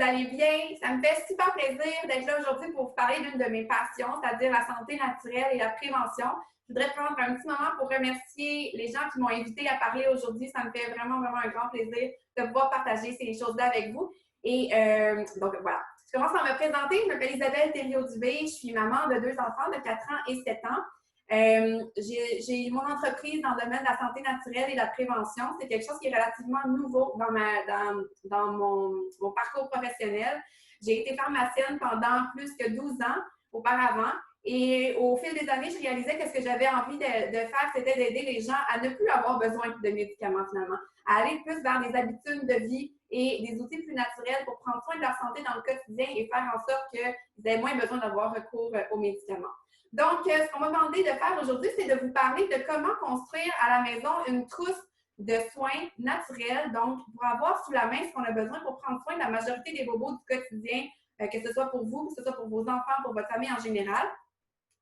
allez bien. Ça me fait super plaisir d'être là aujourd'hui pour vous parler d'une de mes passions, c'est-à-dire la santé naturelle et la prévention. Je voudrais prendre un petit moment pour remercier les gens qui m'ont invité à parler aujourd'hui. Ça me fait vraiment, vraiment un grand plaisir de pouvoir partager ces choses-là avec vous. Et donc, voilà. Je commence par me présenter. Je m'appelle Isabelle Thériault-Dubé. Je suis maman de 2 enfants de 4 ans et 7 ans. J'ai mon entreprise dans le domaine de la santé naturelle et de la prévention. C'est quelque chose qui est relativement nouveau dans mon parcours professionnel. J'ai été pharmacienne pendant plus que 12 ans auparavant. Et au fil des années, je réalisais que ce que j'avais envie de faire, c'était d'aider les gens à ne plus avoir besoin de médicaments finalement, à aller plus vers des habitudes de vie et des outils plus naturels pour prendre soin de leur santé dans le quotidien et faire en sorte qu'ils aient moins besoin d'avoir recours aux médicaments. Donc, ce qu'on m'a demandé de faire aujourd'hui, c'est de vous parler de comment construire à la maison une trousse de soins naturels, donc pour avoir sous la main ce qu'on a besoin pour prendre soin de la majorité des bobos du quotidien, que ce soit pour vous, que ce soit pour vos enfants, pour votre famille en général,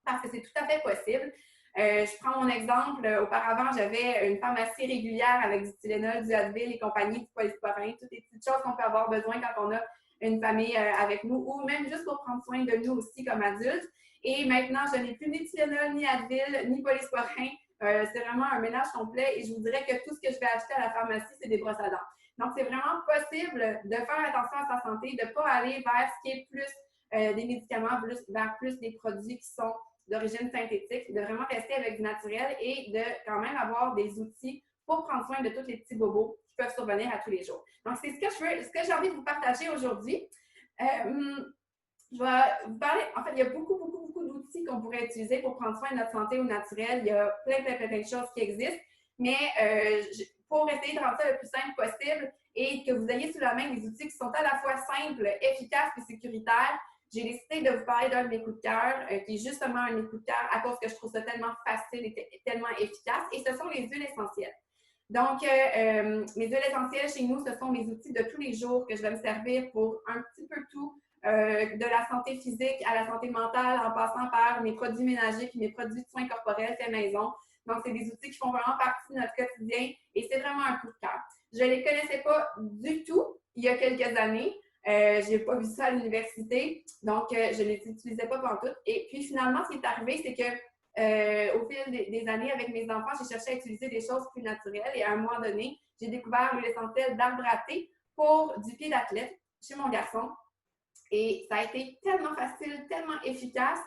parce que c'est tout à fait possible. Je prends mon exemple. Auparavant, j'avais une pharmacie régulière avec du Tylenol, du Advil et compagnie, du polysporin, toutes les petites choses qu'on peut avoir besoin quand on a une famille avec nous ou même juste pour prendre soin de nous aussi comme adultes. Et maintenant, je n'ai plus ni Tylenol, ni Advil, ni polysporin. C'est vraiment un mélange complet et je vous dirais que tout ce que je vais acheter à la pharmacie, c'est des brosses à dents. Donc, c'est vraiment possible de faire attention à sa santé, de ne pas aller vers ce qui est plus des médicaments, vers plus des produits qui sont d'origine synthétique, de vraiment rester avec du naturel et de quand même avoir des outils pour prendre soin de tous les petits bobos qui peuvent survenir à tous les jours. Donc, c'est ce que j'ai envie de vous partager aujourd'hui. Je vais vous parler, en fait, il y a beaucoup d'outils qu'on pourrait utiliser pour prendre soin de notre santé au naturel. Il y a plein de choses qui existent, mais pour essayer de rendre ça le plus simple possible et que vous ayez sous la main des outils qui sont à la fois simples, efficaces et sécuritaires, j'ai décidé de vous parler d'un de mes coups de cœur, qui est justement un de mes coups de cœur à cause que je trouve ça tellement facile et tellement efficace, et ce sont les huiles essentielles. Donc, mes huiles essentielles chez nous, ce sont mes outils de tous les jours que je vais me servir pour un petit peu tout, de la santé physique à la santé mentale, en passant par mes produits ménagers et mes produits de soins corporels faits maison. Donc, c'est des outils qui font vraiment partie de notre quotidien et c'est vraiment un coup de cœur. Je ne les connaissais pas du tout il y a quelques années. Je n'ai pas vu ça à l'université, donc je ne les utilisais pas pantoute. Et puis finalement, ce qui est arrivé, c'est que au fil des années, avec mes enfants, j'ai cherché à utiliser des choses plus naturelles. Et à un moment donné, j'ai découvert l'huile essentielle d'arbre à thé pour du pied d'athlète chez mon garçon. Et ça a été tellement facile, tellement efficace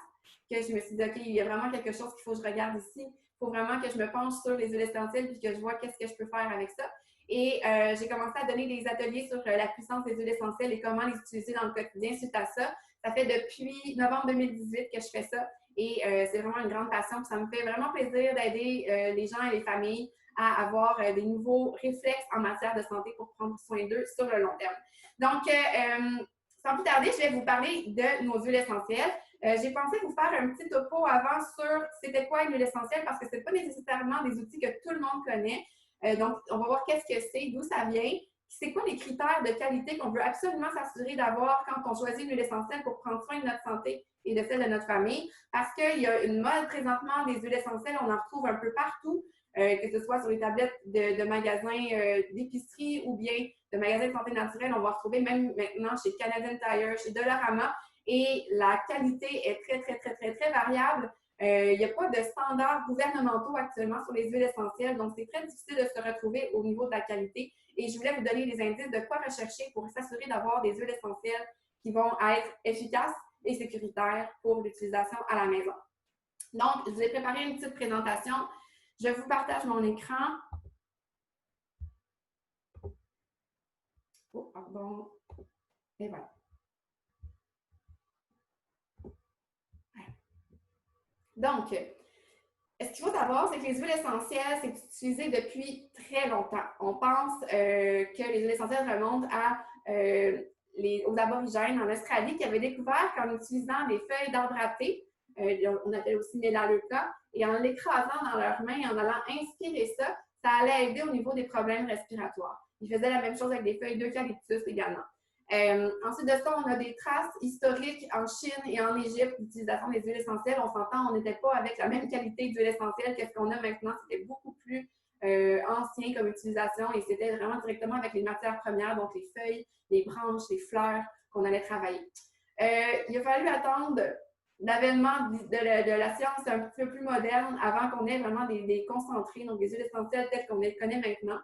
que je me suis dit, OK, il y a vraiment quelque chose qu'il faut que je regarde ici. Il faut vraiment que je me penche sur les huiles essentielles puis que je vois qu'est-ce que je peux faire avec ça. Et j'ai commencé à donner des ateliers sur la puissance des huiles essentielles et comment les utiliser dans le quotidien suite à ça. Ça fait depuis novembre 2018 que je fais ça et c'est vraiment une grande passion. Ça me fait vraiment plaisir d'aider les gens et les familles à avoir des nouveaux réflexes en matière de santé pour prendre soin d'eux sur le long terme. Donc, sans plus tarder, je vais vous parler de nos huiles essentielles. J'ai pensé vous faire un petit topo avant sur c'était quoi une huile essentielle parce que ce n'est pas nécessairement des outils que tout le monde connaît. Donc, on va voir qu'est-ce que c'est, d'où ça vient, c'est quoi les critères de qualité qu'on veut absolument s'assurer d'avoir quand on choisit une huile essentielle pour prendre soin de notre santé et de celle de notre famille. Parce qu'il y a une mode présentement des huiles essentielles, on en retrouve un peu partout, que ce soit sur les tablettes de magasins d'épicerie ou bien de magasins de santé naturelle. On va retrouver même maintenant chez Canadian Tire, chez Dollarama. Et la qualité est très variable. Il n'y a pas de standards gouvernementaux actuellement sur les huiles essentielles, donc c'est très difficile de se retrouver au niveau de la qualité. Et je voulais vous donner des indices de quoi rechercher pour s'assurer d'avoir des huiles essentielles qui vont être efficaces et sécuritaires pour l'utilisation à la maison. Donc, je vous ai préparé une petite présentation. Je vous partage mon écran. Oh, pardon. Et voilà. Donc, ce qu'il faut savoir, c'est que les huiles essentielles, c'est utilisé depuis très longtemps. On pense que les huiles essentielles remontent aux aborigènes en Australie qui avaient découvert qu'en utilisant des feuilles d'arbre à thé, on appelle aussi Melaleuca, et en l'écrasant dans leurs mains, en allant inspirer ça, ça allait aider au niveau des problèmes respiratoires. Ils faisaient la même chose avec des feuilles d'eucalyptus également. Ensuite de ça, on a des traces historiques en Chine et en Égypte d'utilisation des huiles essentielles. On s'entend, on n'était pas avec la même qualité d'huile essentielle que ce qu'on a maintenant. C'était beaucoup plus ancien comme utilisation et c'était vraiment directement avec les matières premières, donc les feuilles, les branches, les fleurs qu'on allait travailler. Il a fallu attendre l'avènement de la science un petit peu plus moderne avant qu'on ait vraiment des concentrés, donc des huiles essentielles telles qu'on les connaît maintenant.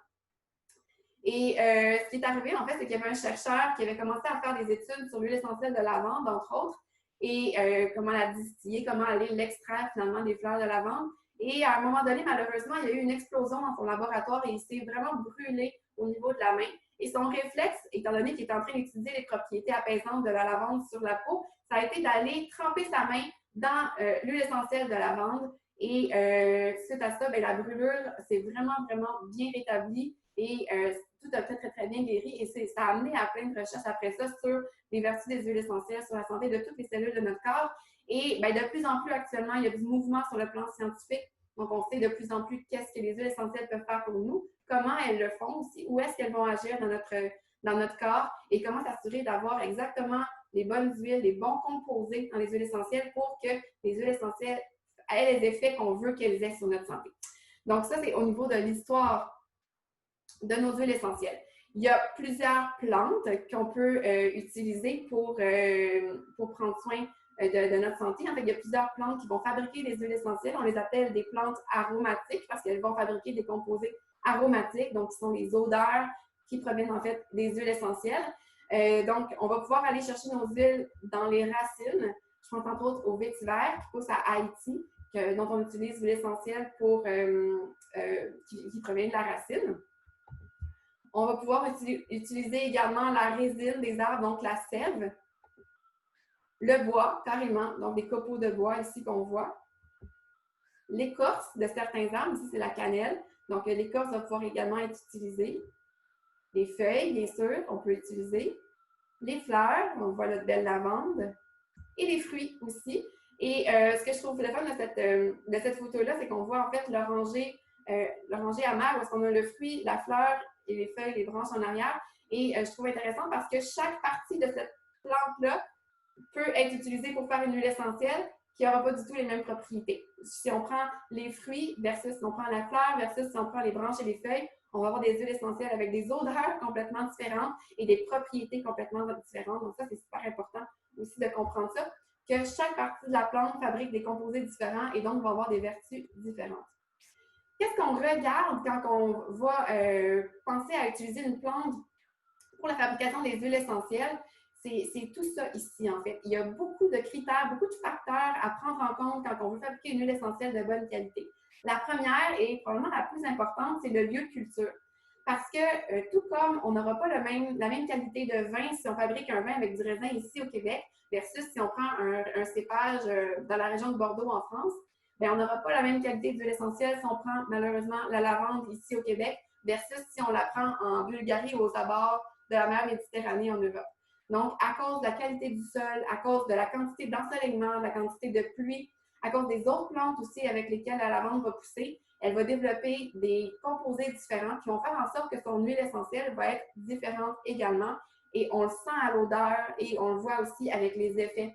Et ce qui est arrivé, en fait, c'est qu'il y avait un chercheur qui avait commencé à faire des études sur l'huile essentielle de lavande, entre autres, et comment la distiller, comment aller l'extraire finalement des fleurs de lavande. Et à un moment donné, malheureusement, il y a eu une explosion dans son laboratoire et il s'est vraiment brûlé au niveau de la main. Et son réflexe, étant donné qu'il est en train d'étudier les propriétés apaisantes de la lavande sur la peau, ça a été d'aller tremper sa main dans l'huile essentielle de lavande. Et suite à ça, bien, la brûlure s'est vraiment, vraiment bien rétablie et tout a très, très, très bien guéri. Et ça a amené à plein de recherches après ça sur les vertus des huiles essentielles, sur la santé de toutes les cellules de notre corps. Et bien, de plus en plus actuellement, il y a du mouvement sur le plan scientifique. Donc, on sait de plus en plus qu'est-ce que les huiles essentielles peuvent faire pour nous, comment elles le font aussi, où est-ce qu'elles vont agir dans notre corps et comment s'assurer d'avoir exactement les bonnes huiles, les bons composés dans les huiles essentielles pour que les huiles essentielles aient les effets qu'on veut qu'elles aient sur notre santé. Donc, ça, c'est au niveau de l'histoire de nos huiles essentielles. Il y a plusieurs plantes qu'on peut utiliser pour prendre soin de notre santé. En fait, il y a plusieurs plantes qui vont fabriquer des huiles essentielles. On les appelle des plantes aromatiques parce qu'elles vont fabriquer des composés aromatiques, donc qui sont les odeurs qui proviennent en fait des huiles essentielles. Donc, on va pouvoir aller chercher nos huiles dans les racines. Je pense entre autres au vétiver qui pousse à Haïti, dont on utilise l'huile essentielle qui provient de la racine. On va pouvoir utiliser également la résine des arbres, donc la sève, le bois, carrément, donc des copeaux de bois ici qu'on voit, l'écorce de certains arbres, ici c'est la cannelle, donc l'écorce va pouvoir également être utilisée, les feuilles, bien sûr, on peut utiliser, les fleurs, on voit notre belle lavande, et les fruits aussi. Et ce que je trouve le fun de cette photo-là, c'est qu'on voit en fait l'oranger amer, où est-ce qu'on a le fruit, la fleur et les feuilles, les branches en arrière. Et je trouve intéressant parce que chaque partie de cette plante-là peut être utilisée pour faire une huile essentielle qui n'aura pas du tout les mêmes propriétés. Si on prend les fruits versus si on prend la fleur versus si on prend les branches et les feuilles, on va avoir des huiles essentielles avec des odeurs complètement différentes et des propriétés complètement différentes. Donc ça, c'est super important aussi de comprendre ça, que chaque partie de la plante fabrique des composés différents et donc va avoir des vertus différentes. Qu'est-ce qu'on regarde quand on va penser à utiliser une plante pour la fabrication des huiles essentielles? C'est tout ça ici, en fait. Il y a beaucoup de critères, beaucoup de facteurs à prendre en compte quand on veut fabriquer une huile essentielle de bonne qualité. La première et probablement la plus importante, c'est le lieu de culture. Parce que tout comme on n'aura pas la même qualité de vin si on fabrique un vin avec du raisin ici au Québec versus si on prend un cépage dans la région de Bordeaux en France, bien, on n'aura pas la même qualité d'huile essentielle si on prend malheureusement la lavande ici au Québec versus si on la prend en Bulgarie ou aux abords de la mer Méditerranée en Europe. Donc, à cause de la qualité du sol, à cause de la quantité d'ensoleillement, de la quantité de pluie, à cause des autres plantes aussi avec lesquelles la lavande va pousser, elle va développer des composés différents qui vont faire en sorte que son huile essentielle va être différente également. Et on le sent à l'odeur et on le voit aussi avec les effets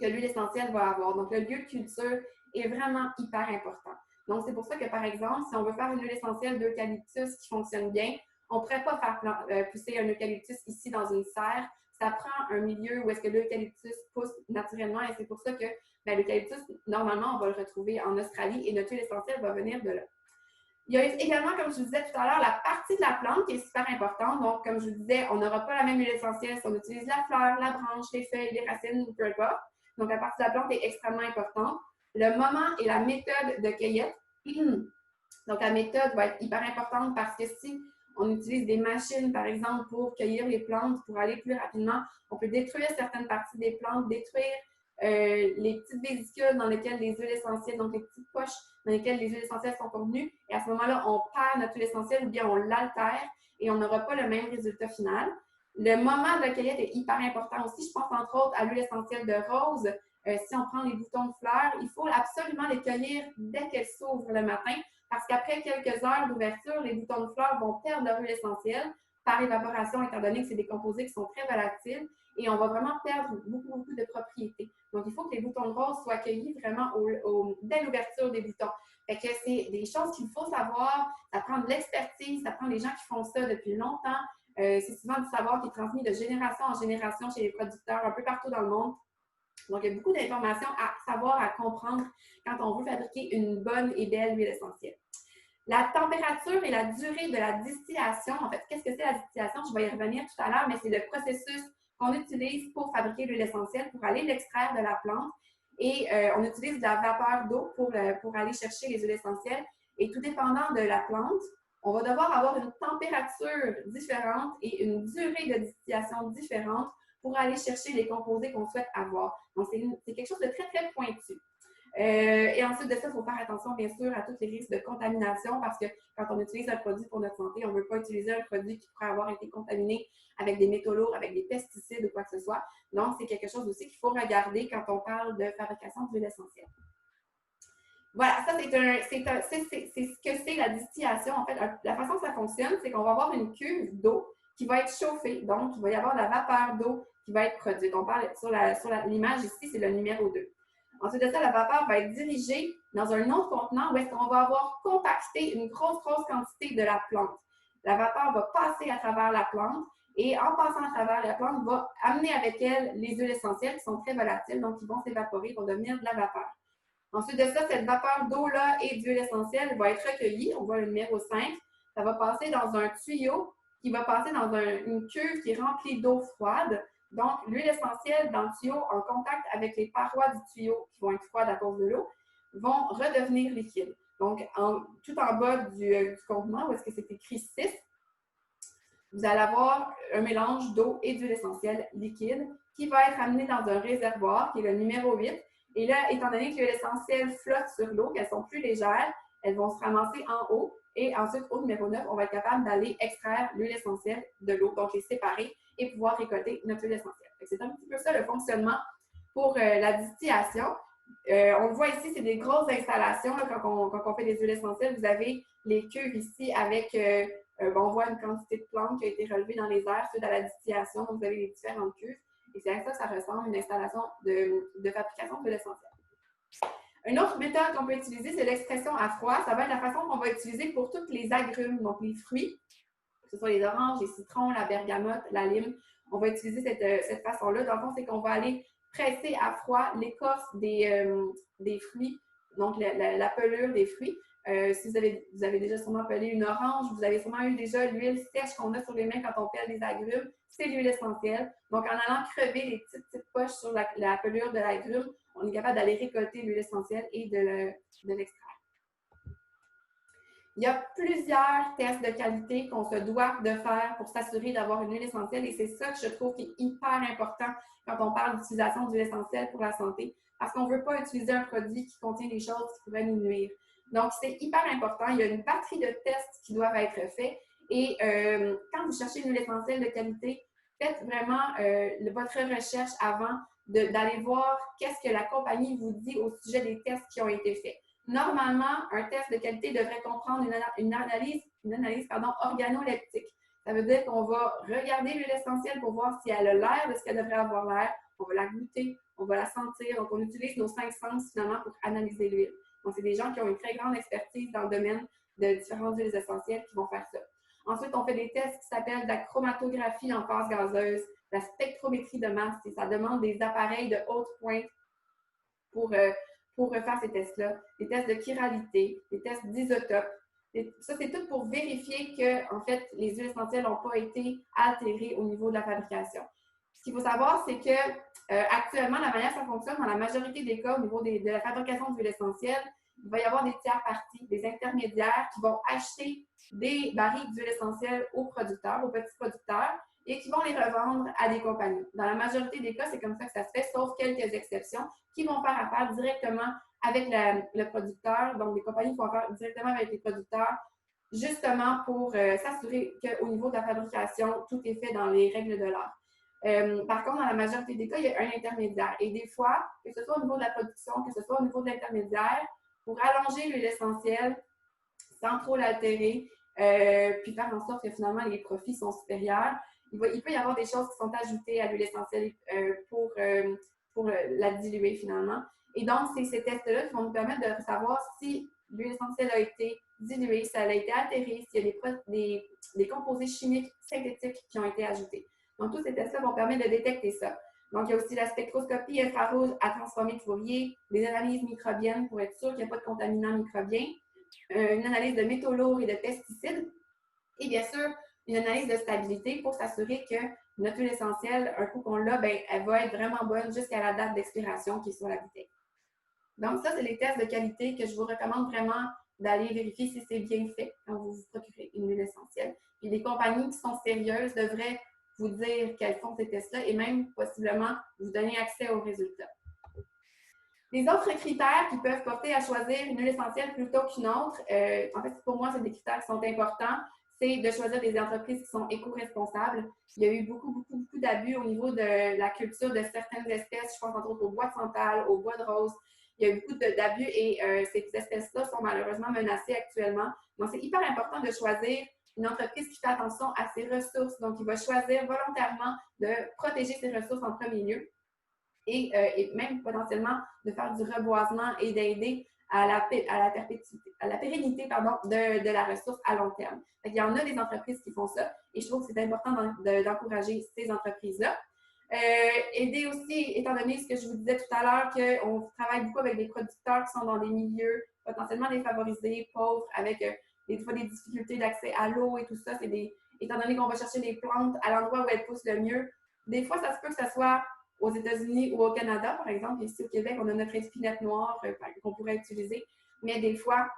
que l'huile essentielle va avoir. Donc, le lieu de culture est vraiment hyper important. Donc, c'est pour ça que, par exemple, si on veut faire une huile essentielle d'eucalyptus qui fonctionne bien, on ne pourrait pas faire pousser un eucalyptus ici dans une serre. Ça prend un milieu où est-ce que l'eucalyptus pousse naturellement et c'est pour ça que l'eucalyptus, normalement, on va le retrouver en Australie et notre huile essentielle va venir de là. Il y a également, comme je vous disais tout à l'heure, la partie de la plante qui est super importante. Donc, comme je vous disais, on n'aura pas la même huile essentielle si on utilise la fleur, la branche, les feuilles, les racines, peu importe. Donc, la partie de la plante est extrêmement importante. Le moment et la méthode de cueillette. Donc, la méthode va être hyper importante parce que si on utilise des machines, par exemple, pour cueillir les plantes, pour aller plus rapidement, on peut détruire certaines parties des plantes, détruire les petites vésicules dans lesquelles les huiles essentielles, donc les petites poches dans lesquelles les huiles essentielles sont contenues. Et à ce moment-là, on perd notre huile essentielle ou bien on l'altère et on n'aura pas le même résultat final. Le moment de la cueillette est hyper important aussi. Je pense entre autres à l'huile essentielle de rose. Si on prend les boutons de fleurs, il faut absolument les cueillir dès qu'elles s'ouvrent le matin parce qu'après quelques heures d'ouverture, les boutons de fleurs vont perdre leur huile essentielle par évaporation, étant donné que c'est des composés qui sont très volatiles et on va vraiment perdre beaucoup de propriétés. Donc, il faut que les boutons de rose soient cueillis vraiment dès l'ouverture des boutons. Fait que c'est des choses qu'il faut savoir. Ça prend de l'expertise, ça prend des gens qui font ça depuis longtemps. C'est souvent du savoir qui est transmis de génération en génération chez les producteurs un peu partout dans le monde. Donc, il y a beaucoup d'informations à savoir, à comprendre quand on veut fabriquer une bonne et belle huile essentielle. La température et la durée de la distillation, en fait, qu'est-ce que c'est la distillation? Je vais y revenir tout à l'heure, mais c'est le processus qu'on utilise pour fabriquer l'huile essentielle, pour aller l'extraire de la plante. Et on utilise de la vapeur d'eau pour aller chercher les huiles essentielles. Et tout dépendant de la plante, on va devoir avoir une température différente et une durée de distillation différente pour aller chercher les composés qu'on souhaite avoir. Donc, c'est quelque chose de très, très pointu. Et ensuite de ça, il faut faire attention, bien sûr, à tous les risques de contamination parce que quand on utilise un produit pour notre santé, on ne veut pas utiliser un produit qui pourrait avoir été contaminé avec des métaux lourds, avec des pesticides ou quoi que ce soit. Donc, c'est quelque chose aussi qu'il faut regarder quand on parle de fabrication d'huile essentielle. Voilà, ça, c'est ce que c'est la distillation. En fait, la façon que ça fonctionne, c'est qu'on va avoir une cuve d'eau qui va être chauffée. Donc, il va y avoir de la vapeur d'eau qui va être produite. On parle sur l'image ici, c'est le numéro 2. Ensuite de ça, la vapeur va être dirigée dans un autre contenant où est-ce qu'on va avoir compacté une grosse quantité de la plante. La vapeur va passer à travers la plante et en passant à travers la plante, va amener avec elle les huiles essentielles qui sont très volatiles, donc qui vont s'évaporer, vont devenir de la vapeur. Ensuite de ça, cette vapeur d'eau-là et d'huile essentielle va être recueillie. On voit le numéro 5. Ça va passer dans un tuyau qui va passer dans une cuve qui est remplie d'eau froide. Donc, l'huile essentielle dans le tuyau, en contact avec les parois du tuyau qui vont être froides à cause de l'eau, vont redevenir liquides. Donc, tout en bas du contenant, où est-ce que c'est écrit 6, vous allez avoir un mélange d'eau et d'huile essentielle liquide qui va être amené dans un réservoir qui est le numéro 8. Et là, étant donné que l'huile essentielle flotte sur l'eau, qu'elles sont plus légères, elles vont se ramasser en haut. Et ensuite, au numéro 9, on va être capable d'aller extraire l'huile essentielle de l'eau, donc les séparer et pouvoir récolter notre huile essentielle. C'est un petit peu ça le fonctionnement pour la distillation. On le voit ici, c'est des grosses installations. Là, quand on fait des huiles essentielles, vous avez les cuves ici avec, on voit une quantité de plantes qui a été relevée dans les airs suite à la distillation. Donc, vous avez les différentes cuves. Et c'est à ça que ça ressemble, une installation de fabrication d'huile essentielle. Une autre méthode qu'on peut utiliser, c'est l'expression à froid. Ça va être la façon qu'on va utiliser pour tous les agrumes, donc les fruits, que ce soit les oranges, les citrons, la bergamote, la lime. On va utiliser cette façon-là. Dans le fond, c'est qu'on va aller presser à froid l'écorce des fruits, donc la pelure des fruits. Si vous avez déjà sûrement pelé une orange, vous avez sûrement eu déjà l'huile sèche qu'on a sur les mains quand on pèle des agrumes, c'est l'huile essentielle. Donc, en allant crever les petites poches sur la pelure de l'agrume, on est capable d'aller récolter l'huile essentielle et de l'extraire. Il y a plusieurs tests de qualité qu'on se doit de faire pour s'assurer d'avoir une huile essentielle et c'est ça que je trouve qui est hyper important quand on parle d'utilisation d'huile essentielle pour la santé parce qu'on ne veut pas utiliser un produit qui contient des choses qui pourraient nous nuire. Donc, c'est hyper important. Il y a une batterie de tests qui doivent être faits et quand vous cherchez une huile essentielle de qualité, faites vraiment votre recherche avant d'aller voir qu'est-ce que la compagnie vous dit au sujet des tests qui ont été faits. Normalement, un test de qualité devrait comprendre une analyse organoleptique. Ça veut dire qu'on va regarder l'huile essentielle pour voir si elle a l'air de ce qu'elle devrait avoir l'air. On va la goûter, on va la sentir. Donc, on utilise nos 5 sens finalement pour analyser l'huile. Donc, c'est des gens qui ont une très grande expertise dans le domaine de différentes huiles essentielles qui vont faire ça. Ensuite, on fait des tests qui s'appellent la chromatographie en phase gazeuse, la spectrométrie de masse. Et ça demande des appareils de haute pointe pour refaire ces tests-là. Des tests de chiralité, des tests d'isotopes. Ça, c'est tout pour vérifier que, en fait, les huiles essentielles n'ont pas été altérées au niveau de la fabrication. Ce qu'il faut savoir, c'est que actuellement, la manière dont ça fonctionne, dans la majorité des cas, au niveau de la fabrication d'huiles essentielles, il va y avoir des tiers parties, des intermédiaires qui vont acheter des barils d'huile essentielle aux producteurs, aux petits producteurs, et qui vont les revendre à des compagnies. Dans la majorité des cas, c'est comme ça que ça se fait, sauf quelques exceptions qui vont faire affaire directement avec le producteur. Donc, les compagnies font affaire directement avec les producteurs, justement pour s'assurer qu'au niveau de la fabrication, tout est fait dans les règles de l'art. Par contre, dans la majorité des cas, il y a un intermédiaire. Et des fois, que ce soit au niveau de la production, que ce soit au niveau de l'intermédiaire, pour allonger l'huile essentielle sans trop l'altérer, puis faire en sorte que finalement les profits sont supérieurs, il peut y avoir des choses qui sont ajoutées à l'huile essentielle pour la diluer finalement. Et donc, c'est ces tests-là qui vont nous permettre de savoir si l'huile essentielle a été diluée, ça a été altéré, s'il y a des composés chimiques synthétiques qui ont été ajoutés. Donc, tous ces tests-là vont permettre de détecter ça. Donc, il y a aussi la spectroscopie infrarouge à transformer Fourier, des analyses microbiennes pour être sûr qu'il n'y a pas de contaminants microbiens, une analyse de métaux lourds et de pesticides, et bien sûr, une analyse de stabilité pour s'assurer que notre huile essentielle, un coup qu'on l'a, ben, elle va être vraiment bonne jusqu'à la date d'expiration qui est sur la bouteille. Donc, ça, c'est les tests de qualité que je vous recommande vraiment d'aller vérifier si c'est bien fait quand vous vous procurez une huile essentielle. Puis les compagnies qui sont sérieuses devraient vous dire qu'elles font ces tests-là et même possiblement vous donner accès aux résultats. Les autres critères qui peuvent porter à choisir une huile essentielle plutôt qu'une autre, en fait, pour moi, c'est des critères qui sont importants. C'est de choisir des entreprises qui sont éco-responsables. Il y a eu beaucoup d'abus au niveau de la culture de certaines espèces. Je pense entre autres au bois de santal, au bois de rose. Il y a eu beaucoup d'abus et ces espèces-là sont malheureusement menacées actuellement. Donc, c'est hyper important de choisir une entreprise qui fait attention à ses ressources. Donc, il va choisir volontairement de protéger ses ressources en premier lieu et même potentiellement de faire du reboisement et d'aider à la pérennité de la ressource à long terme. Il y en a des entreprises qui font ça et je trouve que c'est important d'encourager ces entreprises-là. Aider aussi, étant donné ce que je vous disais tout à l'heure, qu'on travaille beaucoup avec des producteurs qui sont dans des milieux potentiellement défavorisés, pauvres, avec des fois des difficultés d'accès à l'eau et tout ça. Étant donné qu'on va chercher les plantes à l'endroit où elles poussent le mieux, des fois, ça se peut que ça soit aux États-Unis ou au Canada, par exemple. Ici au Québec, on a notre épinette noire qu'on pourrait utiliser, mais des fois,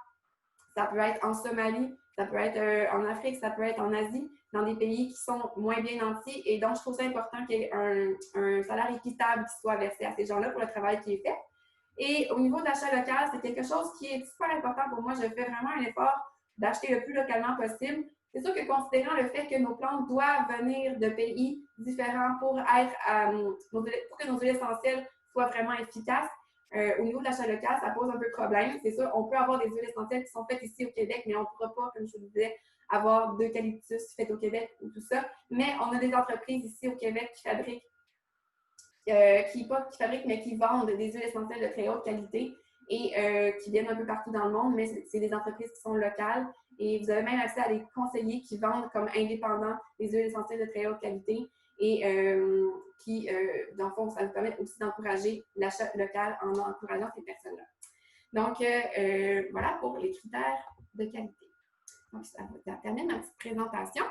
ça peut être en Somalie, ça peut être en Afrique, ça peut être en Asie, dans des pays qui sont moins bien nantis. Et donc, je trouve ça important qu'il y ait un salaire équitable qui soit versé à ces gens-là pour le travail qui est fait. Et au niveau de l'achat local, c'est quelque chose qui est super important pour moi. Je fais vraiment un effort d'acheter le plus localement possible. C'est sûr que considérant le fait que nos plantes doivent venir de pays différents pour que nos huiles essentielles soient vraiment efficaces, au niveau de l'achat local, ça pose un peu de problème. C'est sûr, on peut avoir des huiles essentielles qui sont faites ici au Québec, mais on ne pourra pas, comme je vous disais, avoir d'eucalyptus fait au Québec ou tout ça. Mais on a des entreprises ici au Québec qui fabriquent, mais qui vendent des huiles essentielles de très haute qualité et qui viennent un peu partout dans le monde, mais c'est des entreprises qui sont locales et vous avez même accès à des conseillers qui vendent comme indépendants des huiles essentielles de très haute qualité et qui, dans le fond, ça vous permet aussi d'encourager l'achat local en encourageant ces personnes-là. Donc, voilà pour les critères de qualité. Donc, ça termine ma petite présentation.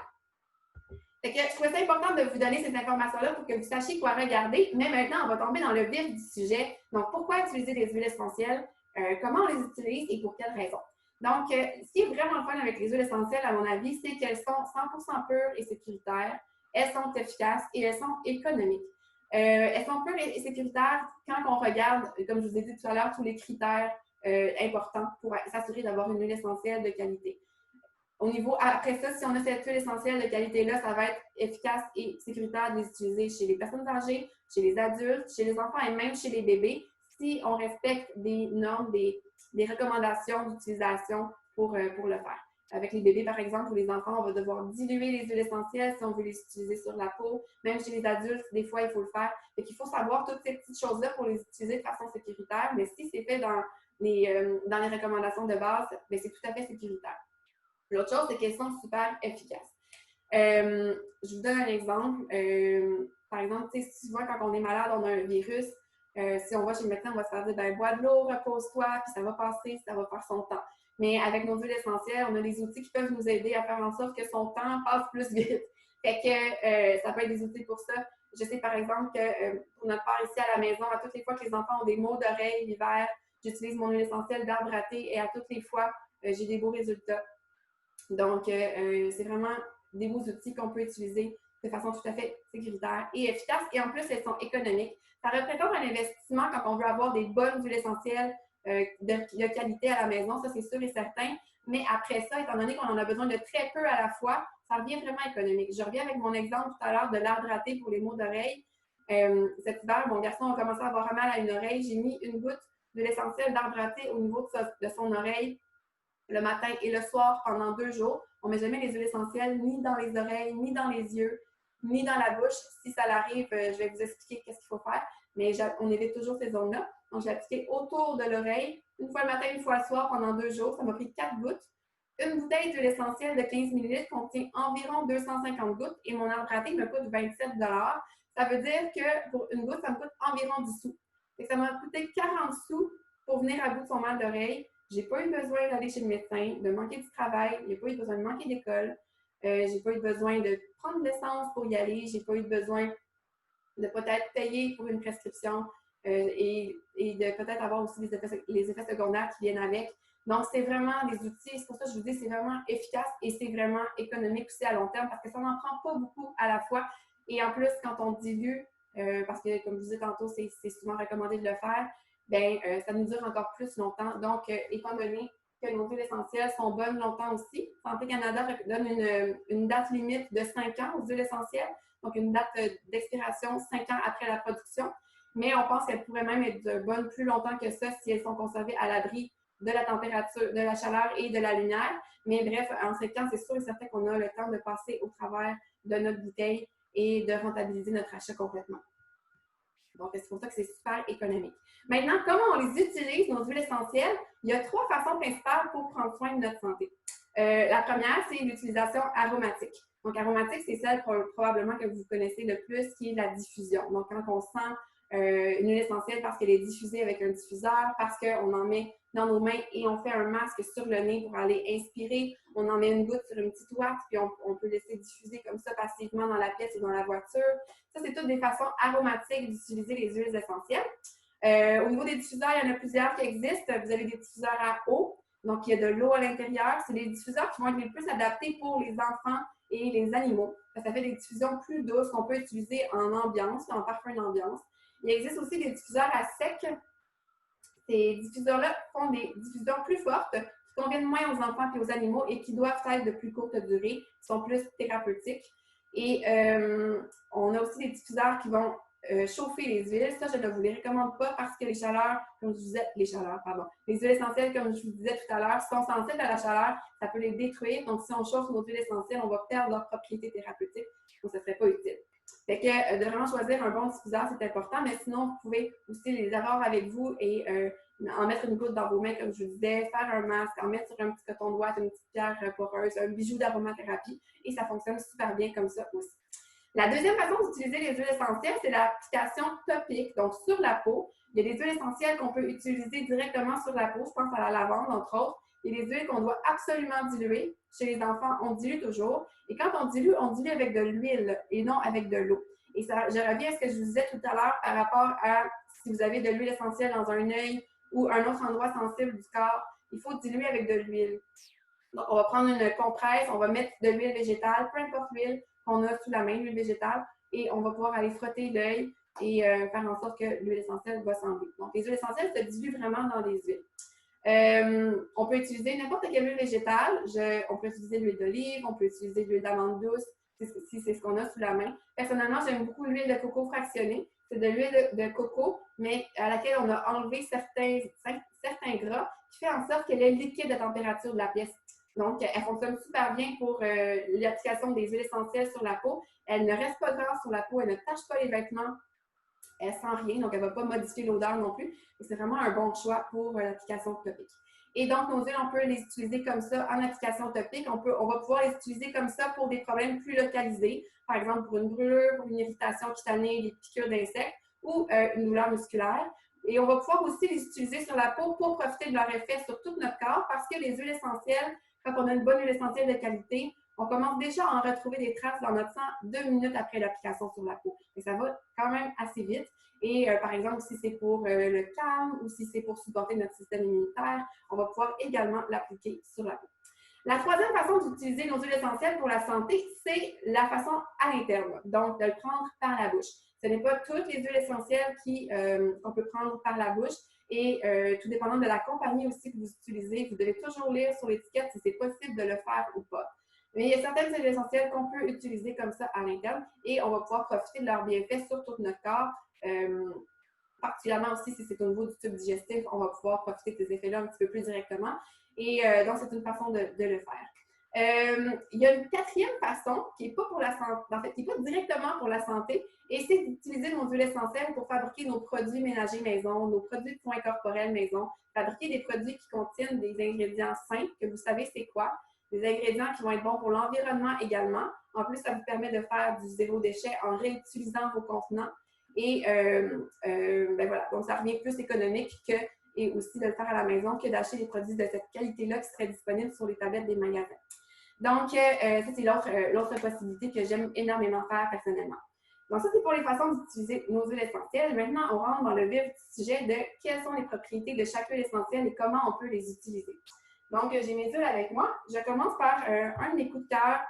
Fait que je trouvais ça important de vous donner ces informations-là pour que vous sachiez quoi regarder. Mais maintenant, on va tomber dans le vif du sujet. Donc, pourquoi utiliser des huiles essentielles? Comment on les utilise et pour quelles raisons? Donc, ce qui est vraiment fun avec les huiles essentielles, à mon avis, c'est qu'elles sont 100% pures et sécuritaires. Elles sont efficaces et elles sont économiques. Elles sont pures et sécuritaires quand on regarde, comme je vous ai dit tout à l'heure, tous les critères importants pour s'assurer d'avoir une huile essentielle de qualité. Au niveau, après ça, si on a cette huile essentielle de qualité-là, ça va être efficace et sécuritaire de les utiliser chez les personnes âgées, chez les adultes, chez les enfants et même chez les bébés, si on respecte des normes, des recommandations d'utilisation pour le faire. Avec les bébés, par exemple, ou les enfants, on va devoir diluer les huiles essentielles si on veut les utiliser sur la peau. Même chez les adultes, des fois, il faut le faire. Donc, il faut savoir toutes ces petites choses-là pour les utiliser de façon sécuritaire. Mais si c'est fait dans les recommandations de base, bien, c'est tout à fait sécuritaire. L'autre chose, c'est qu'elles sont super efficaces. Je vous donne un exemple. Par exemple, si souvent, quand on est malade, on a un virus, si on va chez le médecin, on va se faire dire ben, bois de l'eau, repose-toi, puis ça va passer, ça va faire son temps. Mais avec nos huiles essentielles, on a des outils qui peuvent nous aider à faire en sorte que son temps passe plus vite. Fait que ça peut être des outils pour ça. Je sais par exemple que pour notre part ici à la maison, à toutes les fois que les enfants ont des maux d'oreille l'hiver, j'utilise mon huile essentielle d'arbre à thé et à toutes les fois, j'ai des beaux résultats. Donc, c'est vraiment des beaux outils qu'on peut utiliser de façon tout à fait sécuritaire et efficace. Et en plus, elles sont économiques. Ça représente un investissement quand on veut avoir des bonnes huiles essentielles de qualité à la maison, ça c'est sûr et certain. Mais après ça, étant donné qu'on en a besoin de très peu à la fois, ça revient vraiment économique. Je reviens avec mon exemple tout à l'heure de l'arbre à thé pour les maux d'oreille. Cet hiver, mon garçon a commencé à avoir mal à une oreille. J'ai mis une goutte de l'essentiel d'arbre à thé au niveau de son oreille le matin et le soir pendant 2 jours. On ne met jamais les huiles essentielles ni dans les oreilles, ni dans les yeux, ni dans la bouche. Si ça l'arrive, je vais vous expliquer qu'est-ce qu'il faut faire, mais on évite toujours ces zones-là. Donc, je l'ai appliqué autour de l'oreille, une fois le matin, une fois le soir, pendant 2 jours. Ça m'a pris 4 gouttes. Une bouteille d'huile essentielle de 15 ml contient environ 250 gouttes et mon arbre pratique me coûte 27 $. Ça veut dire que pour une goutte, ça me coûte environ 10 sous. Et ça m'a coûté 40 sous pour venir à bout de son mal d'oreille. Je n'ai pas eu besoin d'aller chez le médecin, de manquer du travail, il n'y a pas eu besoin de manquer d'école, j'ai pas eu besoin de prendre de l'essence pour y aller, j'ai pas eu besoin de peut-être payer pour une prescription et de peut-être avoir aussi les effets secondaires qui viennent avec. Donc, c'est vraiment des outils, c'est pour ça que je vous dis, c'est vraiment efficace et c'est vraiment économique aussi à long terme parce que ça n'en prend pas beaucoup à la fois. Et en plus, quand on dilue, parce que comme je vous disais tantôt, c'est souvent recommandé de le faire, bien, ça nous dure encore plus longtemps. Donc, étant donné que nos huiles essentielles sont bonnes longtemps aussi, Santé Canada donne une date limite de 5 ans aux huiles essentielles, donc une date d'expiration 5 ans après la production. Mais on pense qu'elles pourraient même être bonnes plus longtemps que ça si elles sont conservées à l'abri de la température, de la chaleur et de la lumière. Mais bref, en 5 ans, c'est sûr et certain qu'on a le temps de passer au travers de notre bouteille et de rentabiliser notre achat complètement. Donc, c'est pour ça que c'est super économique. Maintenant, comment on les utilise, nos huiles essentielles? Il y a 3 façons principales pour prendre soin de notre santé. La première, c'est l'utilisation aromatique. Donc, aromatique, c'est celle probablement que vous connaissez le plus, qui est la diffusion. Donc, quand on sent une huile essentielle parce qu'elle est diffusée avec un diffuseur, parce qu'on en met dans nos mains et on fait un masque sur le nez pour aller inspirer. On en met une goutte sur une petite ouate, puis on peut laisser diffuser comme ça passivement dans la pièce et dans la voiture. Ça, c'est toutes des façons aromatiques d'utiliser les huiles essentielles. Au niveau des diffuseurs, il y en a plusieurs qui existent. Vous avez des diffuseurs à eau, donc il y a de l'eau à l'intérieur. C'est des diffuseurs qui vont être les plus adaptés pour les enfants et les animaux. Ça fait des diffusions plus douces qu'on peut utiliser en ambiance, en parfum d'ambiance. Il existe aussi des diffuseurs à sec. Ces diffuseurs-là font des diffusions plus fortes, qui conviennent moins aux enfants et aux animaux et qui doivent être de plus courte durée, qui sont plus thérapeutiques. Et on a aussi des diffuseurs qui vont chauffer les huiles. Ça, je ne vous les recommande pas parce que les chaleurs, comme je vous disais, les huiles essentielles, comme je vous disais tout à l'heure, sont sensibles à la chaleur, ça peut les détruire. Donc, si on chauffe nos huiles essentielles, on va perdre leur propriété thérapeutique, donc ça ne serait pas utile. Fait que de vraiment choisir un bon diffuseur, c'est important, mais sinon, vous pouvez aussi les avoir avec vous et en mettre une goutte dans vos mains, comme je vous disais, faire un masque, en mettre sur un petit coton de ouate, une petite pierre poreuse, un bijou d'aromathérapie, et ça fonctionne super bien comme ça aussi. La deuxième façon d'utiliser les huiles essentielles, c'est l'application topique, donc sur la peau. Il y a des huiles essentielles qu'on peut utiliser directement sur la peau, je pense à la lavande, entre autres. Il y a des huiles qu'on doit absolument diluer. Chez les enfants, on dilue toujours. Et quand on dilue avec de l'huile et non avec de l'eau. Et ça, je reviens à ce que je vous disais tout à l'heure par rapport à si vous avez de l'huile essentielle dans un œil ou un autre endroit sensible du corps, il faut diluer avec de l'huile. Donc, on va prendre une compresse, on va mettre de l'huile végétale, peu importe l'huile qu'on a sous la main, l'huile végétale, et on va pouvoir aller frotter l'œil et faire en sorte que l'huile essentielle va s'enlever. Donc, les huiles essentielles se diluent vraiment dans les huiles. On peut utiliser n'importe quelle huile végétale. On peut utiliser l'huile d'olive, on peut utiliser l'huile d'amande douce, si c'est ce qu'on a sous la main. Personnellement, j'aime beaucoup l'huile de coco fractionnée. C'est de l'huile de coco, mais à laquelle on a enlevé certains gras, qui fait en sorte qu'elle est liquide à température de la pièce. Donc, elle fonctionne super bien pour l'application des huiles essentielles sur la peau. Elle ne reste pas grasse sur la peau, elle ne tache pas les vêtements, elle sent rien, donc elle ne va pas modifier l'odeur non plus. C'est vraiment un bon choix pour l'application topique. Et donc, nos huiles, on peut les utiliser comme ça en application topique. On va pouvoir les utiliser comme ça pour des problèmes plus localisés, par exemple pour une brûlure, pour une irritation cutanée, des piqûres d'insectes ou une douleur musculaire. Et on va pouvoir aussi les utiliser sur la peau pour profiter de leur effet sur tout notre corps parce que les huiles essentielles, quand on a une bonne huile essentielle de qualité, on commence déjà à en retrouver des traces dans notre sang 2 minutes après l'application sur la peau. Et ça va quand même assez vite. Et par exemple, si c'est pour le calme ou si c'est pour supporter notre système immunitaire, on va pouvoir également l'appliquer sur la peau. La troisième façon d'utiliser nos huiles essentielles pour la santé, c'est la façon à l'interne, donc de le prendre par la bouche. Ce n'est pas toutes les huiles essentielles qu'on peut prendre par la bouche et tout dépendant de la compagnie aussi que vous utilisez, vous devez toujours lire sur l'étiquette si c'est possible de le faire ou pas. Mais il y a certaines huiles essentielles qu'on peut utiliser comme ça à l'interne et on va pouvoir profiter de leurs bienfaits sur tout notre corps. Particulièrement aussi si c'est au niveau du tube digestif, on va pouvoir profiter de ces effets-là un petit peu plus directement. Et donc, c'est une façon de le faire. Il y a une quatrième façon qui n'est pas pour la santé, en fait, qui n'est pas directement pour la santé, et c'est d'utiliser nos huiles essentielles pour fabriquer nos produits ménagers maison, nos produits de soins corporels maison, fabriquer des produits qui contiennent des ingrédients sains, que vous savez c'est quoi, des ingrédients qui vont être bons pour l'environnement également. En plus, ça vous permet de faire du zéro déchet en réutilisant vos contenants. Et ben voilà, donc ça revient plus économique que, et aussi de le faire à la maison que d'acheter des produits de cette qualité-là qui seraient disponibles sur les tablettes des magasins. Donc, ça, c'est l'autre possibilité que j'aime énormément faire personnellement. Donc, ça, c'est pour les façons d'utiliser nos huiles essentielles. Maintenant, on rentre dans le vif du sujet de quelles sont les propriétés de chaque huile essentielle et comment on peut les utiliser. Donc, j'ai mes huiles avec moi. Je commence par un de mes coups de cœur,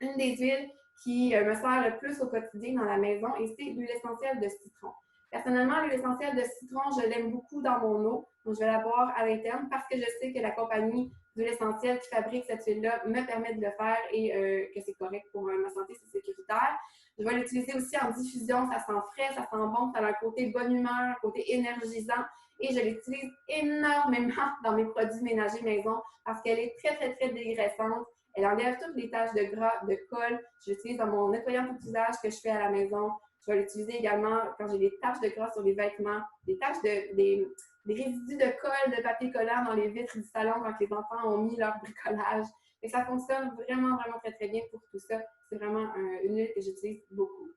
une des huiles qui me sert le plus au quotidien dans la maison, et c'est l'huile essentielle de citron. Personnellement, l'huile essentielle de citron, je l'aime beaucoup dans mon eau. Donc, je vais la boire à l'interne parce que je sais que la compagnie d'huile essentielle qui fabrique cette huile-là me permet de le faire et que c'est correct pour ma santé, c'est sécuritaire. Je vais l'utiliser aussi en diffusion. Ça sent frais, ça sent bon, ça a un côté bonne humeur, un côté énergisant. Et je l'utilise énormément dans mes produits ménagers maison parce qu'elle est très, très, très dégraissante. Elle enlève toutes les taches de gras, de colle. Je l'utilise dans mon nettoyant tout usage que je fais à la maison. Je vais l'utiliser également quand j'ai des taches de gras sur les vêtements, des taches des résidus de colle, de papier collant dans les vitres du salon quand les enfants ont mis leur bricolage. Et ça fonctionne vraiment, vraiment très, très bien pour tout ça. C'est vraiment une huile que j'utilise beaucoup.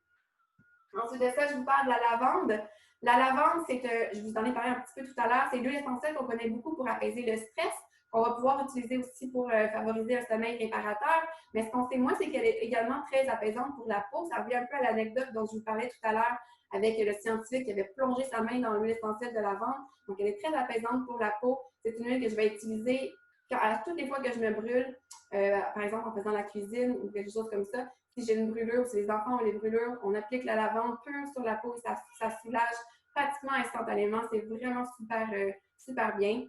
Ensuite de ça, je vous parle de la lavande. La lavande, c'est que, je vous en ai parlé un petit peu tout à l'heure, c'est l'huile essentielle qu'on connaît beaucoup pour apaiser le stress, qu'on va pouvoir utiliser aussi pour favoriser un sommeil réparateur. Mais ce qu'on sait moins, c'est qu'elle est également très apaisante pour la peau. Ça revient un peu à l'anecdote dont je vous parlais tout à l'heure avec le scientifique qui avait plongé sa main dans l'huile essentielle de lavande. Donc, elle est très apaisante pour la peau. C'est une huile que je vais utiliser à toutes les fois que je me brûle, par exemple en faisant la cuisine ou quelque chose comme ça. Si j'ai une brûlure ou si les enfants ont les brûlures, on applique la lavande pure sur la peau et ça soulage pratiquement instantanément. C'est vraiment super, super bien.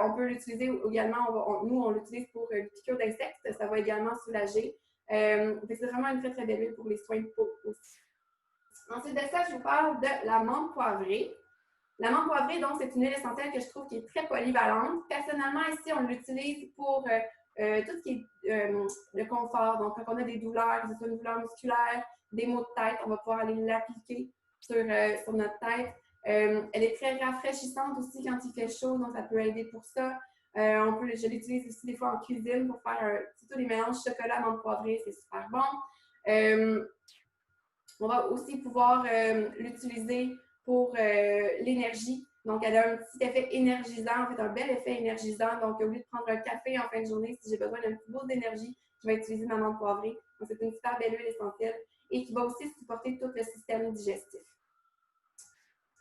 On peut l'utiliser également, nous, on l'utilise pour les piqûres d'insectes. Ça va également soulager. C'est vraiment une très, très belle huile pour les soins de peau aussi. Ensuite de ça, je vous parle de la menthe poivrée. La menthe poivrée, donc, c'est une huile essentielle que je trouve qui est très polyvalente. Personnellement, ici, on l'utilise pour tout ce qui est le confort. Donc, quand on a des douleurs, que ce soit une douleur musculaire, des maux de tête, on va pouvoir aller l'appliquer sur notre tête. Elle est très rafraîchissante aussi quand il fait chaud, donc ça peut aider pour ça. Je l'utilise aussi des fois en cuisine pour faire surtout les mélanges chocolat, menthe poivrée, c'est super bon. On va aussi pouvoir l'utiliser pour l'énergie. Donc, elle a un petit effet énergisant, en fait, un bel effet énergisant. Donc, au lieu de prendre un café en fin de journée, si j'ai besoin d'un petit boost d'énergie, je vais utiliser ma menthe poivrée. Donc, c'est une super belle huile essentielle et qui va aussi supporter tout le système digestif.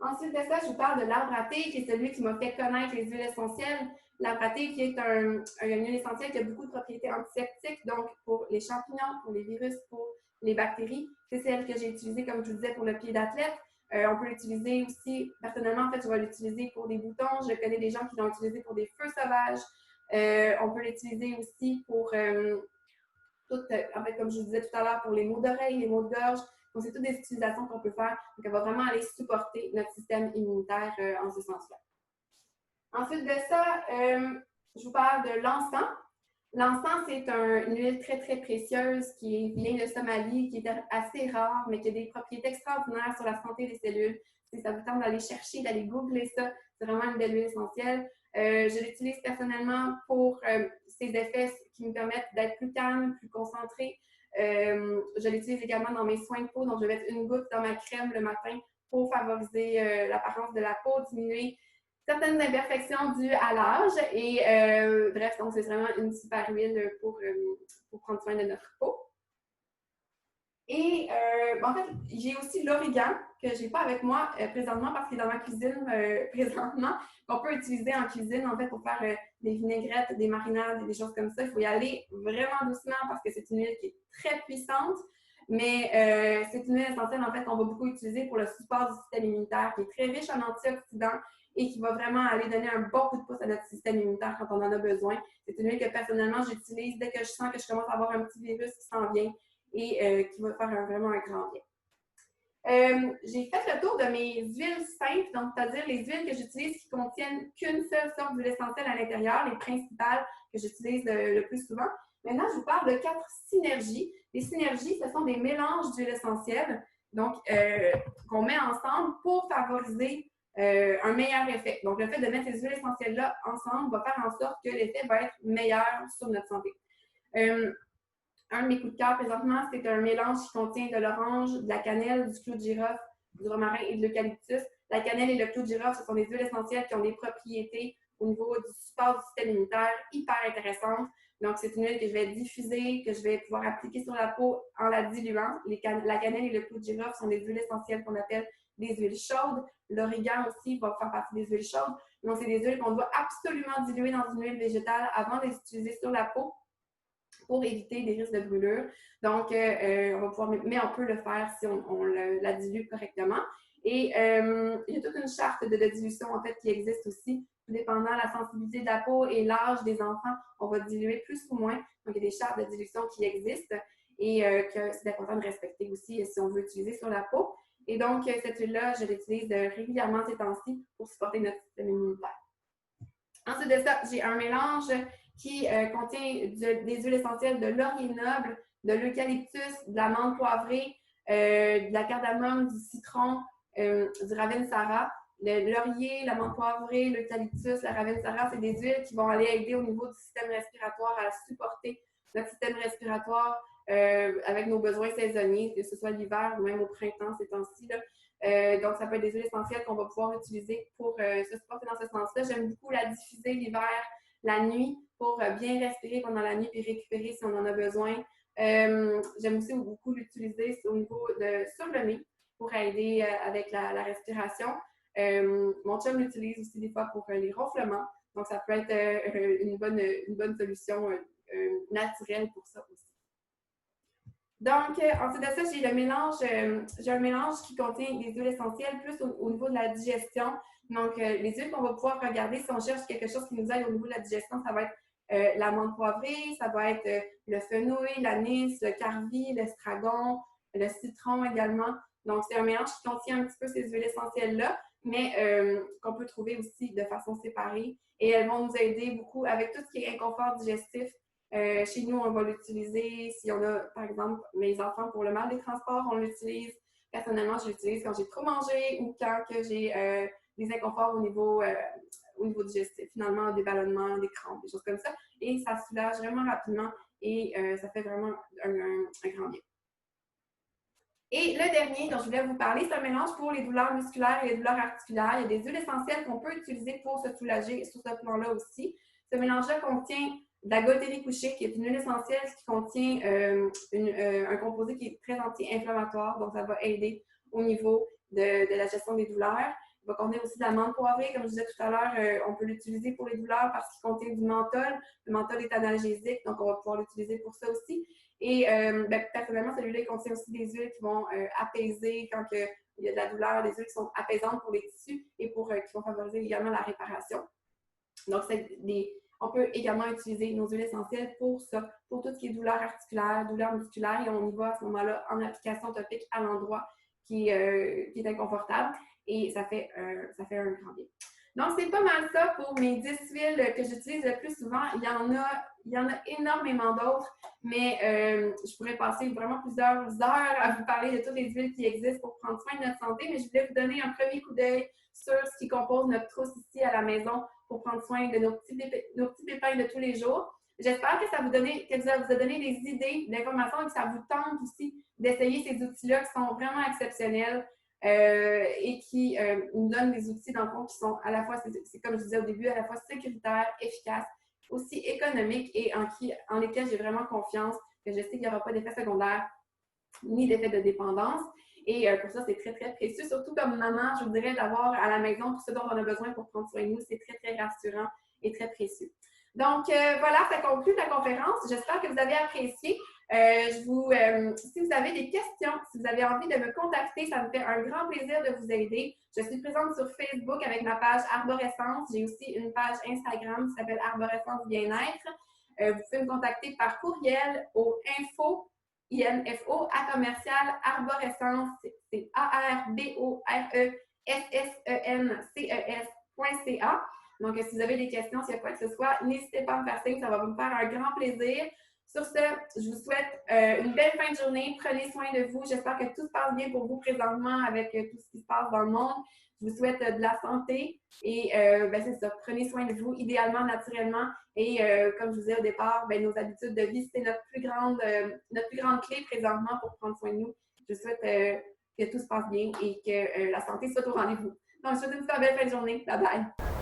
Ensuite de ça, je vous parle de l'arbre à thé, qui est celui qui m'a fait connaître les huiles essentielles. L'arbre à thé, qui est une huile essentielle qui a beaucoup de propriétés antiseptiques, donc pour les champignons, pour les virus, pour les bactéries. C'est celle que j'ai utilisée, comme je vous disais, pour le pied d'athlète. On peut l'utiliser aussi, personnellement, en fait, je vais l'utiliser pour des boutons. Je connais des gens qui l'ont utilisé pour des feux sauvages. On peut l'utiliser aussi pour, en fait, comme je vous disais tout à l'heure, pour les maux d'oreille, les maux de gorge. Donc, c'est toutes des utilisations qu'on peut faire. Donc, elle va vraiment aller supporter notre système immunitaire en ce sens-là. Ensuite de ça, je vous parle de l'encens. L'encens, c'est une huile très, très précieuse qui vient de Somalie, qui est assez rare, mais qui a des propriétés extraordinaires sur la santé des cellules. Si ça vous tente d'aller chercher, d'aller googler ça, c'est vraiment une belle huile essentielle. Je l'utilise personnellement pour ses effets qui me permettent d'être plus calme, plus concentrée. Je l'utilise également dans mes soins de peau, donc je vais mettre une goutte dans ma crème le matin pour favoriser l'apparence de la peau, diminuer certaines imperfections dues à l'âge. Et bref, donc c'est vraiment une super huile pour prendre soin de notre peau. Et en fait, j'ai aussi l'origan que je n'ai pas avec moi présentement parce qu'il est dans ma cuisine présentement, qu'on peut utiliser en cuisine en fait pour faire des vinaigrettes, des marinades, des choses comme ça. Il faut y aller vraiment doucement parce que c'est une huile qui est très puissante, mais c'est une huile essentielle en fait qu'on va beaucoup utiliser pour le support du système immunitaire qui est très riche en antioxydants et qui va vraiment aller donner un bon coup de pouce à notre système immunitaire quand on en a besoin. C'est une huile que personnellement j'utilise dès que je sens que je commence à avoir un petit virus qui s'en vient et qui va faire vraiment un grand bien. J'ai fait le tour de mes huiles simples, donc c'est-à-dire les huiles que j'utilise qui contiennent qu'une seule sorte d'huile essentielle à l'intérieur, les principales que j'utilise le plus souvent. Maintenant, je vous parle de 4 synergies. Les synergies, ce sont des mélanges d'huiles essentielles donc, qu'on met ensemble pour favoriser un meilleur effet. Donc, le fait de mettre ces huiles essentielles-là ensemble va faire en sorte que l'effet va être meilleur sur notre santé. Un de mes coups de cœur présentement, c'est un mélange qui contient de l'orange, de la cannelle, du clou de girofle, du romarin et de l'eucalyptus. La cannelle et le clou de girofle, ce sont des huiles essentielles qui ont des propriétés au niveau du support du système immunitaire hyper intéressantes. Donc, c'est une huile que je vais diffuser, que je vais pouvoir appliquer sur la peau en la diluant. La cannelle et le clou de girofle sont des huiles essentielles qu'on appelle des huiles chaudes. L'origan aussi va faire partie des huiles chaudes. Donc, c'est des huiles qu'on doit absolument diluer dans une huile végétale avant de les utiliser sur la peau pour éviter des risques de brûlure. Donc, on va pouvoir, mais on peut le faire si on la dilue correctement. Et il y a toute une charte de dilution en fait qui existe aussi. Tout dépendant de la sensibilité de la peau et l'âge des enfants, on va diluer plus ou moins. Donc, il y a des chartes de dilution qui existent et que c'est important de respecter aussi si on veut utiliser sur la peau. Et donc, cette huile-là, je l'utilise régulièrement ces temps-ci pour supporter notre système immunitaire. Ensuite de ça, j'ai un mélange qui contient des huiles essentielles de laurier noble, de l'eucalyptus, de la menthe poivrée, de la cardamome, du citron, du ravensara. Le laurier, la menthe poivrée, l'eucalyptus, la ravensara, c'est des huiles qui vont aller aider au niveau du système respiratoire à supporter notre système respiratoire avec nos besoins saisonniers, que ce soit l'hiver ou même au printemps ces temps-ci. Donc, ça peut être des huiles essentielles qu'on va pouvoir utiliser pour se supporter dans ce sens-là. J'aime beaucoup la diffuser l'hiver, la nuit, pour bien respirer pendant la nuit et récupérer si on en a besoin. J'aime aussi beaucoup l'utiliser au niveau sur le nez pour aider avec la respiration. Mon chum l'utilise aussi des fois pour les ronflements. Donc, ça peut être une bonne solution naturelle pour ça aussi. Donc, ensuite de ça, j'ai un mélange qui contient des huiles essentielles plus au niveau de la digestion. Donc, les huiles qu'on va pouvoir regarder si on cherche quelque chose qui nous aide au niveau de la digestion, ça va être la menthe poivrée, ça va être le fenouil, l'anis, le carvi, l'estragon, le citron également. Donc, c'est un mélange qui contient un petit peu ces huiles essentielles-là, mais qu'on peut trouver aussi de façon séparée. Et elles vont nous aider beaucoup avec tout ce qui est inconfort digestif. Chez nous, on va l'utiliser si on a, par exemple, mes enfants pour le mal des transports, on l'utilise. Personnellement, je l'utilise quand j'ai trop mangé ou quand j'ai des inconforts au niveau digestif, finalement, des ballonnements, des crampes, des choses comme ça. Et ça soulage vraiment rapidement et ça fait vraiment un grand bien. Et le dernier dont je voulais vous parler, c'est un mélange pour les douleurs musculaires et les douleurs articulaires. Il y a des huiles essentielles qu'on peut utiliser pour se soulager sur ce plan-là aussi. Ce mélange-là contient de la Gaultérie couchée, qui est une huile essentielle qui contient un composé qui est très anti-inflammatoire, donc ça va aider au niveau de la gestion des douleurs. Il va contenir aussi de la menthe poivrée, comme je disais tout à l'heure, on peut l'utiliser pour les douleurs parce qu'il contient du menthol. Le menthol est analgésique, donc on va pouvoir l'utiliser pour ça aussi. Et personnellement, celui-là, il contient aussi des huiles qui vont apaiser quand il y a de la douleur, des huiles qui sont apaisantes pour les tissus et qui vont favoriser également la réparation. Donc, on peut également utiliser nos huiles essentielles pour ça, pour tout ce qui est douleur articulaire, douleur musculaire, et on y va à ce moment-là en application topique à l'endroit qui est inconfortable et ça fait un grand bien. Donc, c'est pas mal ça pour mes 10 huiles que j'utilise le plus souvent. Il y en a énormément d'autres, mais je pourrais passer vraiment plusieurs heures à vous parler de toutes les huiles qui existent pour prendre soin de notre santé, mais je voulais vous donner un premier coup d'œil sur ce qui compose notre trousse ici à la maison pour prendre soin de nos petits pépins de tous les jours. J'espère que ça vous a donné des idées, d'informations et que ça vous tente aussi d'essayer ces outils-là qui sont vraiment exceptionnels et qui nous donnent des outils, dans le fond, qui sont à la fois, c'est comme je disais au début, à la fois sécuritaires, efficaces, aussi économiques et en lesquels j'ai vraiment confiance, que je sais qu'il n'y aura pas d'effet secondaire ni d'effet de dépendance. Et pour ça, c'est très, très précieux. Surtout comme maman, je vous dirais d'avoir à la maison tout ce dont on a besoin pour prendre soin de nous. C'est très, très rassurant et très précieux. Donc, voilà, ça conclut la conférence. J'espère que vous avez apprécié. Si vous avez des questions, si vous avez envie de me contacter, ça me fait un grand plaisir de vous aider. Je suis présente sur Facebook avec ma page Arborescence. J'ai aussi une page Instagram qui s'appelle Arborescence Bien-être. Vous pouvez me contacter par courriel au info@arborescence, c'est ARBORESSENCES.ca. Donc, si vous avez des questions, s'il y a quoi que ce soit, n'hésitez pas à me faire signe, ça va me faire un grand plaisir. Sur ce, je vous souhaite une belle fin de journée. Prenez soin de vous. J'espère que tout se passe bien pour vous présentement avec tout ce qui se passe dans le monde. Je vous souhaite de la santé et c'est ça. Prenez soin de vous, idéalement, naturellement. Et comme je vous disais au départ, nos habitudes de vie, c'est notre plus grande clé présentement pour prendre soin de nous. Je souhaite que tout se passe bien et que la santé soit au rendez-vous. Donc, je vous souhaite une super belle fin de journée. Bye bye!